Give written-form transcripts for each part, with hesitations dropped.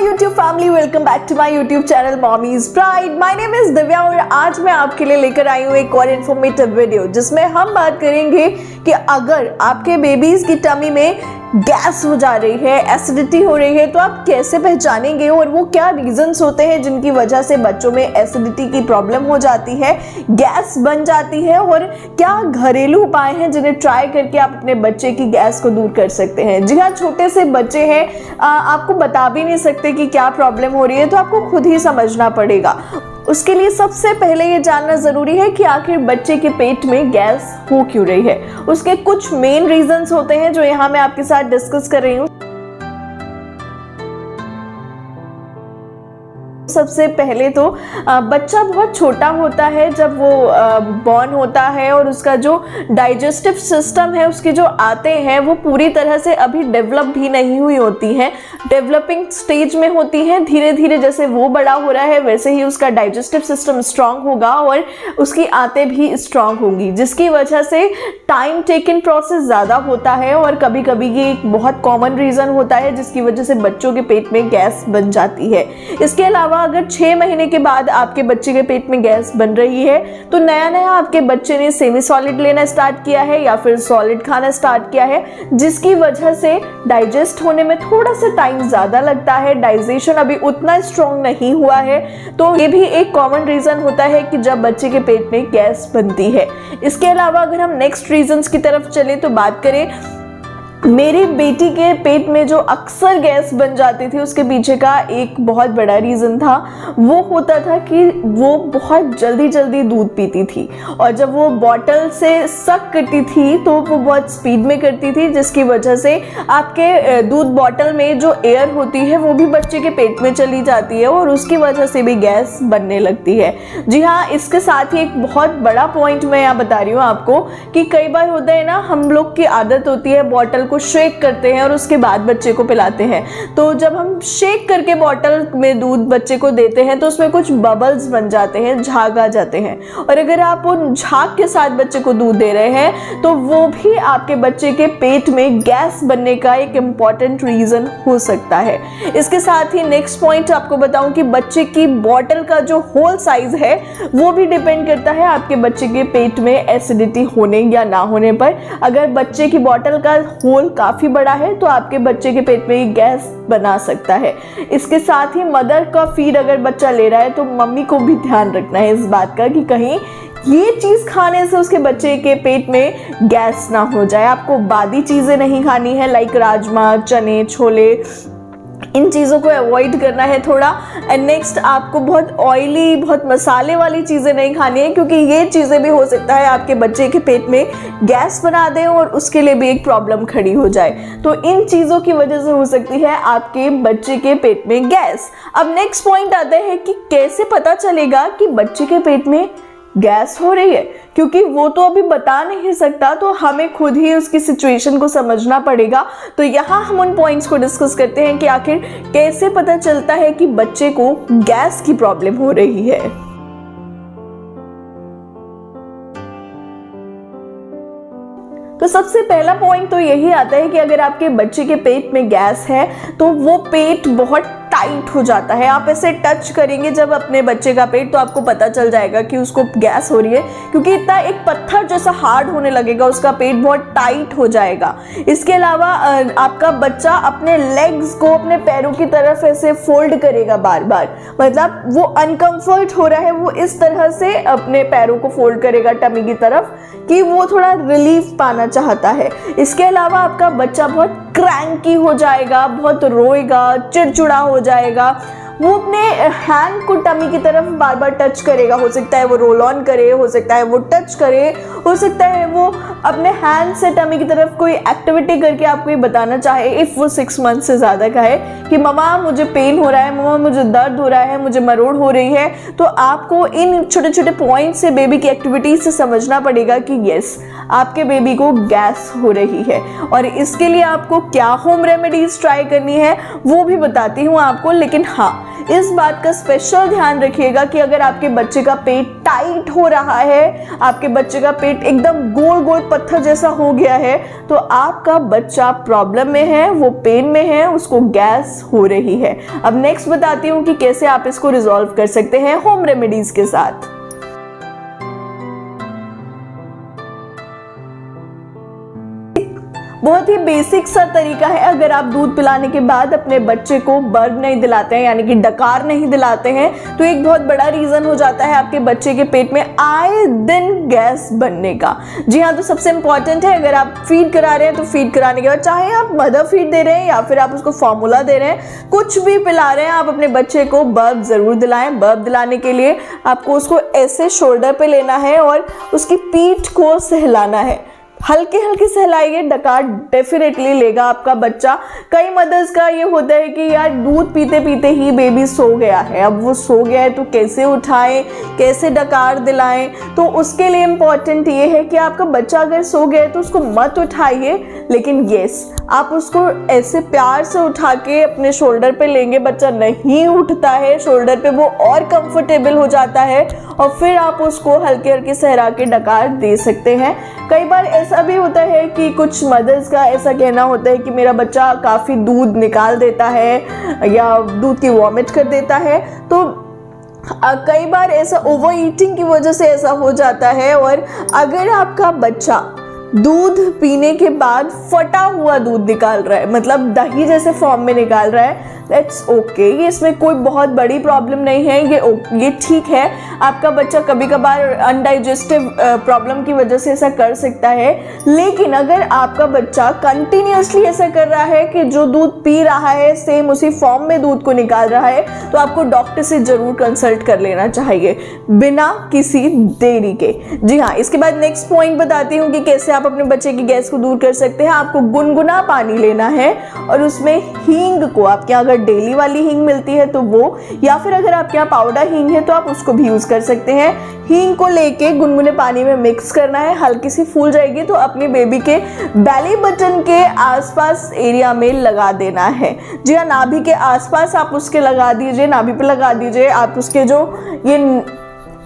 YouTube family, welcome back to my YouTube channel Mommy's Pride. My name is Divya और आज मैं आपके लिए लेकर आई हूँ एक और इन्फॉर्मेटिव वीडियो जिसमें हम बात करेंगे कि अगर आपके बेबीज की टमी में गैस हो जा रही है, एसिडिटी हो रही है, तो आप कैसे पहचानेंगे और वो क्या रीजंस होते हैं जिनकी वजह से बच्चों में एसिडिटी की प्रॉब्लम हो जाती है, गैस बन जाती है, और क्या घरेलू उपाय हैं जिन्हें ट्राई करके आप अपने बच्चे की गैस को दूर कर सकते हैं। जी हाँ, छोटे से बच्चे हैं, आपको बता भी नहीं सकते कि क्या प्रॉब्लम हो रही है, तो आपको खुद ही समझना पड़ेगा। उसके लिए सबसे पहले ये जानना जरूरी है कि आखिर बच्चे के पेट में गैस हो क्यों रही है। उसके कुछ मेन रीजंस होते हैं जो यहाँ मैं आपके साथ डिस्कस कर रही हूँ। सबसे पहले तो बच्चा बहुत छोटा होता है जब वो बॉर्न होता है और उसका जो डाइजेस्टिव सिस्टम है, उसके जो आते हैं वो पूरी तरह से अभी डेवलप भी नहीं हुई होती हैं, डेवलपिंग स्टेज में होती हैं। धीरे धीरे जैसे वो बड़ा हो रहा है वैसे ही उसका डाइजेस्टिव सिस्टम स्ट्रांग होगा और उसकी आंतें भी स्ट्रांग होंगी, जिसकी वजह से टाइम टेकन प्रोसेस ज़्यादा होता है और कभी कभी ये एक बहुत कॉमन रीज़न होता है जिसकी वजह से बच्चों के पेट में गैस बन जाती है। इसके अलावा अगर 6 महीने के बाद आपके बच्चे के पेट में गैस बन रही है तो नया नया आपके बच्चे ने सेमी सॉलिड लेना स्टार्ट किया है या फिर सॉलिड खाना स्टार्ट किया है, जिसकी वजह से डाइजेस्ट होने में थोड़ा सा टाइम ज्यादा लगता है, डाइजेशन अभी उतना स्ट्रॉन्ग नहीं हुआ है। तो ये भी एक कॉमन रीजन होता है कि जब बच्चे के पेट में गैस बनती है। इसके अलावा अगर हम नेक्स्ट रीजंस की तरफ चले तो बात करें, मेरी बेटी के पेट में जो अक्सर गैस बन जाती थी उसके पीछे का एक बहुत बड़ा रीज़न था, वो होता था कि वो बहुत जल्दी जल्दी दूध पीती थी और जब वो बॉटल से सक करती थी तो वो बहुत स्पीड में करती थी, जिसकी वजह से आपके दूध बॉटल में जो एयर होती है वो भी बच्चे के पेट में चली जाती है और उसकी वजह से भी गैस बनने लगती है। जी हाँ, इसके साथ ही एक बहुत बड़ा पॉइंट मैं यहाँ बता रही हूँ आपको कि कई बार होता है ना, हम लोग की आदत होती है बॉटल को शेक करते हैं और उसके बाद बच्चे को पिलाते हैं। तो जब हम शेक करके बॉटल में दूध बच्चे को देते हैं तो उसमें कुछ बबल्स बन जाते हैं, झाग आ जाते हैं, और अगर आप उन झाग के साथ बच्चे को दूध दे रहे हैं तो वो भी आपके बच्चे के पेट में गैस बनने का एक इम्पॉर्टेंट रीजन हो सकता है। इसके साथ ही नेक्स्ट पॉइंट आपको बताऊं कि बच्चे की बॉटल का जो होल साइज है वो भी डिपेंड करता है आपके बच्चे के पेट में एसिडिटी होने या ना होने पर। अगर बच्चे की बॉटल का होल काफी बड़ा है तो आपके बच्चे के पेट में गैस बना सकता है। इसके साथ ही मदर का फीड अगर बच्चा ले रहा है तो मम्मी को भी ध्यान रखना है इस बात का कि कहीं ये चीज खाने से उसके बच्चे के पेट में गैस ना हो जाए। आपको बादी चीजें नहीं खानी है, लाइक राजमा, चने, छोले, इन चीज़ों को अवॉइड करना है थोड़ा। एंड नेक्स्ट, आपको बहुत ऑयली, बहुत मसाले वाली चीज़ें नहीं खानी है, क्योंकि ये चीज़ें भी हो सकता है आपके बच्चे के पेट में गैस बना दें और उसके लिए भी एक प्रॉब्लम खड़ी हो जाए। तो इन चीज़ों की वजह से हो सकती है आपके बच्चे के पेट में गैस। अब नेक्स्ट पॉइंट आता है कि कैसे पता चलेगा कि बच्चे के पेट में गैस हो रही है, क्योंकि वो तो अभी बता नहीं सकता, तो हमें खुद ही उसकी सिचुएशन को समझना पड़ेगा। तो यहाँ हम उन पॉइंट्स को डिस्कस करते हैं कि आखिर कैसे पता चलता है कि बच्चे को गैस की प्रॉब्लम हो रही है। तो सबसे पहला पॉइंट तो यही आता है कि अगर आपके बच्चे के पेट में गैस है तो वो पेट बहुत टाइट हो जाता है। आप ऐसे टच करेंगे जब अपने बच्चे का पेट तो आपको पता चल जाएगा कि उसको गैस हो रही है, क्योंकि इतना एक पत्थर जैसा हार्ड होने लगेगा, उसका पेट बहुत टाइट हो जाएगा। इसके अलावा आपका बच्चा अपने लेग्स को अपने पैरों की तरफ ऐसे फोल्ड करेगा बार बार, मतलब वो अनकंफर्ट हो रहा है, वो इस तरह से अपने पैरों को फोल्ड करेगा टमी की तरफ कि वो थोड़ा रिलीफ पाना चाहता है। इसके अलावा आपका बच्चा बहुत क्रैंकी हो जाएगा, बहुत रोएगा, चिड़चिड़ा हो जाएगा, वो अपने हैंड को टमी की तरफ बार बार टच करेगा। हो सकता है वो रोल ऑन करे, हो सकता है वो टच करे, हो सकता है वो अपने हैंड से टमी की तरफ कोई एक्टिविटी करके आपको ये बताना चाहे, इफ़ वो 6 मंथ से ज़्यादा का है, कि मम्मा मुझे पेन हो रहा है, मम्मा मुझे दर्द हो रहा है, मुझे मरोड़ हो रही है। तो आपको इन छोटे छोटे पॉइंट से बेबी की एक्टिविटीज से समझना पड़ेगा कि यस, आपके बेबी को गैस हो रही है। और इसके लिए आपको क्या होम रेमेडीज ट्राई करनी है वो भी बताती हूँ आपको। लेकिन हाँ, इस बात का स्पेशल ध्यान रखिएगा कि अगर आपके बच्चे का पेट टाइट हो रहा है, आपके बच्चे का पेट एकदम गोल गोल पत्थर जैसा हो गया है तो आपका बच्चा प्रॉब्लम में है, वो पेन में है, उसको गैस हो रही है। अब नेक्स्ट बताती हूँ कि कैसे आप इसको रिजॉल्व कर सकते हैं होम रेमेडीज के साथ। बहुत ही बेसिक सा तरीका है, अगर आप दूध पिलाने के बाद अपने बच्चे को बर्ब नहीं दिलाते हैं यानी कि डकार नहीं दिलाते हैं तो एक बहुत बड़ा रीज़न हो जाता है आपके बच्चे के पेट में आए दिन गैस बनने का। जी हाँ, तो सबसे इम्पॉर्टेंट है, अगर आप फीड करा रहे हैं तो फीड कराने के बाद, चाहे आप मदर फीड दे रहे हैं या फिर आप उसको फॉर्मूला दे रहे हैं, कुछ भी पिला रहे हैं, आप अपने बच्चे को बर्ब ज़रूर दिलाएं। बर्ब दिलाने के लिए आपको उसको ऐसे शोल्डर पे लेना है और उसकी पीठ को सहलाना है, हल्के हल्के सहलाइए, डकार डेफिनेटली लेगा आपका बच्चा। कई मदर्स का ये होता है कि यार दूध पीते पीते ही बेबी सो गया है, अब वो सो गया है तो कैसे उठाएं, कैसे डकार दिलाएं। तो उसके लिए इम्पॉर्टेंट ये है कि आपका बच्चा अगर सो गया है तो उसको मत उठाइए, लेकिन यस आप उसको ऐसे प्यार से उठा के अपने शोल्डर पे लेंगे, बच्चा नहीं उठता है शोल्डर पे, वो और कंफर्टेबल हो जाता है और फिर आप उसको हल्के हल्के सहरा के डकार दे सकते हैं। कई बार ऐसा भी होता है कि कुछ मदर्स का ऐसा कहना होता है कि मेरा बच्चा काफ़ी दूध निकाल देता है या दूध की वॉमिट कर देता है, तो कई बार ऐसा ओवर ईटिंग की वजह से ऐसा हो जाता है। और अगर आपका बच्चा दूध पीने के बाद फटा हुआ दूध निकाल रहा है, मतलब दही जैसे फॉर्म में निकाल रहा है, दैट्स ओके, ये इसमें कोई बहुत बड़ी प्रॉब्लम नहीं है, ये ठीक है। आपका बच्चा कभी कभार अनडाइजेस्टिव प्रॉब्लम की वजह से ऐसा कर सकता है, लेकिन अगर आपका बच्चा कंटिन्यूसली ऐसा कर रहा है कि जो दूध पी रहा है सेम उसी फॉर्म में दूध को निकाल रहा है, तो आपको डॉक्टर से ज़रूर कंसल्ट कर लेना चाहिए बिना किसी देरी के। जी हाँ, इसके बाद नेक्स्ट पॉइंट बताती हूँ कि कैसे आप अपने बच्चे की गैस को दूर कर सकते हैं। आपको गुनगुना पानी लेना है और उसमें हींग को, आपके यहाँ अगर डेली वाली हींग मिलती है तो वो, या फिर अगर आपके यहाँ पाउडर हींग है तो आप उसको भी यूज़ कर सकते हैं। हींग को लेके गुनगुने पानी में मिक्स करना है, हल्की सी फूल जाएगी तो अपने बेबी के बेली बटन के आसपास एरिया में लगा देना है। जी हाँ, नाभि के आसपास आप उसके लगा दीजिए, नाभि पे लगा दीजिए। आप उसके जो ये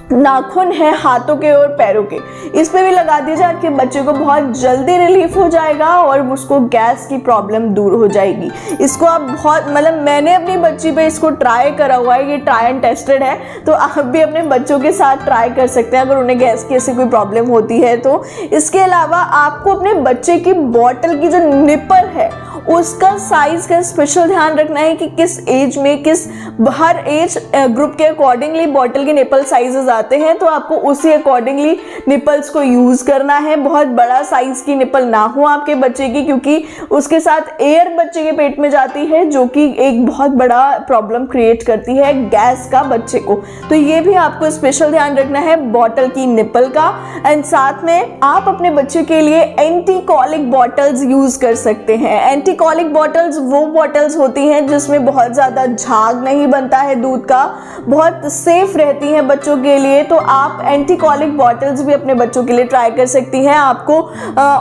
नाखून है हाथों के और पैरों के, इस पे भी लगा दीजिए, आपके बच्चे को बहुत जल्दी रिलीफ हो जाएगा और उसको गैस की प्रॉब्लम दूर हो जाएगी। इसको आप बहुत, मतलब मैंने अपनी बच्ची पे इसको ट्राई करा हुआ है, ये ट्राई एंड टेस्टेड है, तो आप भी अपने बच्चों के साथ ट्राई कर सकते हैं अगर उन्हें गैस की ऐसी कोई प्रॉब्लम होती है तो। इसके अलावा आपको अपने बच्चे की बॉटल की जो निपल है उसका साइज का स्पेशल ध्यान रखना है कि किस एज में, किस हर एज ग्रुप के अकॉर्डिंगली बॉटल के निपल साइजेस आते हैं, तो आपको उसी अकॉर्डिंगली निपल्स को यूज करना है। बहुत बड़ा साइज की निपल ना हो आपके बच्चे की, क्योंकि उसके साथ एयर बच्चे के पेट में जाती है जो कि एक बहुत बड़ा प्रॉब्लम क्रिएट करती है गैस का बच्चे को। तो ये भी आपको स्पेशल ध्यान रखना है बॉटल की निपल का। एंड साथ में आप अपने बच्चे के लिए एंटी कॉलिक बॉटल्स यूज कर सकते हैं। एंटी कॉलिक बॉटल्स वो बॉटल्स होती हैं जिसमें बहुत ज़्यादा झाग नहीं बनता है दूध का, बहुत सेफ रहती हैं बच्चों के लिए। तो आप एंटी कॉलिक बॉटल्स भी अपने बच्चों के लिए ट्राई कर सकती हैं। आपको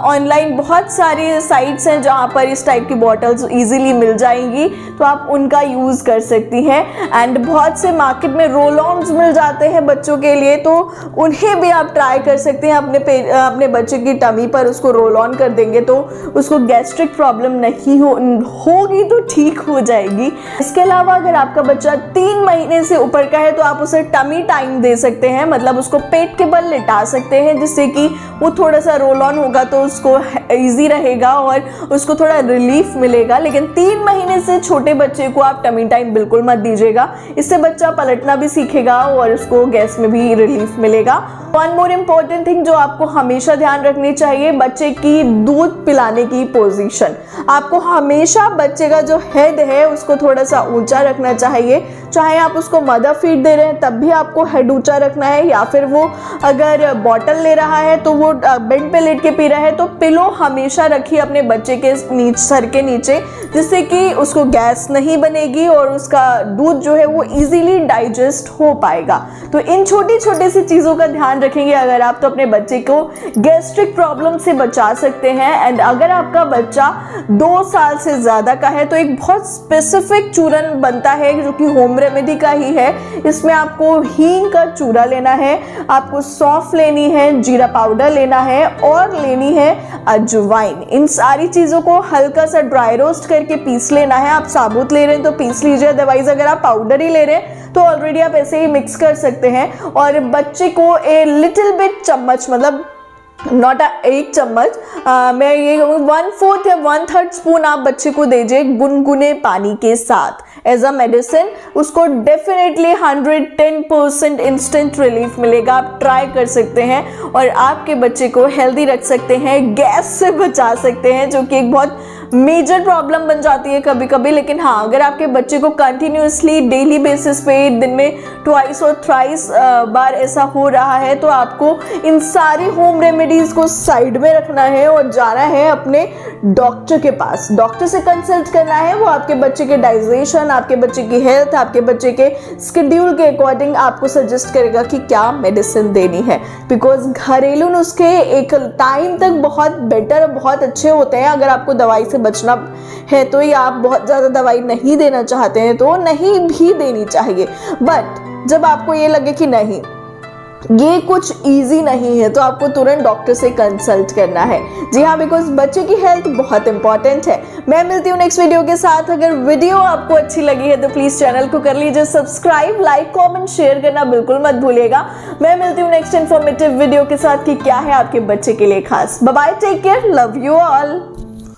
ऑनलाइन बहुत सारी साइट्स हैं जहाँ पर इस टाइप की बॉटल्स इजीली मिल जाएंगी, तो आप उनका यूज़ कर सकती हैं। एंड बहुत से मार्केट में रोल ऑन्स मिल जाते हैं बच्चों के लिए, तो उन्हें भी आप ट्राई कर सकते हैं। अपने बच्चे की टमी पर उसको रोल ऑन कर देंगे तो उसको गैस्ट्रिक प्रॉब्लम नहीं होगी, तो ठीक हो जाएगी। इसके अलावा अगर आपका बच्चा 3 महीने से ऊपर का है तो आप उसे टमी टाइम दे सकते हैं, मतलब उसको पेट के बल लिटा सकते हैं जिससे कि वो थोड़ा सा रोल ऑन होगा तो उसको इजी रहेगा और उसको थोड़ा रिलीफ मिलेगा। लेकिन 3 महीने से छोटे बच्चे को आप टमी टाइम बिल्कुल मत दीजिएगा, इससे बच्चा पलटना भी सीखेगा और उसको गैस में भी रिलीफ मिलेगा। वन मोर इम्पोर्टेंट थिंग जो आपको हमेशा ध्यान रखनी चाहिए, बच्चे की दूध पिलाने की पोजीशन। आपको हमेशा बच्चे का जो हेड है उसको थोड़ा सा ऊंचा रखना चाहिए। चाहे आप उसको मदर फीड दे रहे हैं तब भी आपको हेड ऊंचा रखना है, या फिर वो अगर बॉटल ले रहा है तो वो बेड पे लेट के पी रहा है तो पिलो हमेशा रखिए अपने बच्चे के सर के नीचे, जिससे कि उसको गैस नहीं बनेगी और उसका दूध जो है वो इजीली डाइजेस्ट हो पाएगा। तो इन छोटी छोटी सी चीज़ों का ध्यान रखेंगे अगर आप, तो अपने बच्चे को गैस्ट्रिक प्रॉब्लम से बचा सकते हैं। एंड अगर आपका बच्चा 2 साल से ज़्यादा का है तो एक बहुत स्पेसिफिक चूरन बनता है जो कि होम रेमेडी का ही है। इसमें आपको हींग का चूरा लेना है, आपको सौंफ लेनी है, जीरा पाउडर लेना है और लेनी है अजवाइन। इन सारी चीज़ों को हल्का सा ड्राई रोस्ट करके पीस लेना है। आप साबुत ले रहे हैं तो पीस लीजिए, अदरवाइज अगर आप पाउडर ही ले रहे हैं तो ऑलरेडी आप ऐसे ही मिक्स कर सकते हैं। और बच्चे को ए लिटिल बिट चम्मच, मतलब नॉट एक चम्मच, मैं ये कहूँगी 1/4 या 1/3 स्पून आप बच्चे को दीजिए गुनगुने पानी के साथ एज अ मेडिसिन। उसको डेफिनेटली 110% इंस्टेंट रिलीफ मिलेगा। आप ट्राई कर सकते हैं और आपके बच्चे को हेल्दी रख सकते हैं, गैस से बचा सकते हैं जो कि एक बहुत मेजर प्रॉब्लम बन जाती है कभी कभी। लेकिन हाँ, अगर आपके बच्चे को कंटिन्यूसली डेली बेसिस पे दिन में ट्वाइस और थ्राइस बार ऐसा हो रहा है तो आपको इन सारी होम रेमेडीज को साइड में रखना है और जाना है अपने डॉक्टर के पास। डॉक्टर से कंसल्ट करना है, वो आपके बच्चे के डाइजेशन, आपके बच्चे की हेल्थ, आपके बच्चे के शेड्यूल के अकॉर्डिंग आपको सजेस्ट करेगा कि क्या मेडिसिन देनी है। बिकॉज घरेलू नुस्खे एक टाइम तक बहुत बेटर, बहुत अच्छे होते हैं। अगर आपको दवाई से बचना है तो, या आप बहुत ज़्यादा दवाई नहीं देना चाहते हैं तो नहीं भी देनी चाहिए। बट जब आपको ये लगे कि नहीं ये कुछ इजी नहीं है तो आपको तुरंत डॉक्टर से कंसल्ट करना है। जी हाँ, बिकॉज बच्चे की हेल्थ बहुत इंपॉर्टेंट है। मैं मिलती हूँ नेक्स्ट वीडियो के साथ। अगर वीडियो आपको अच्छी लगी है तो प्लीज चैनल को कर लीजिए सब्सक्राइब, लाइक, कमेंट, शेयर करना बिल्कुल मत भूलिएगा। मैं मिलती हूँ नेक्स्ट इन्फॉर्मेटिव वीडियो के साथ कि क्या है आपके बच्चे के लिए खास। Bye bye, take care, love you all.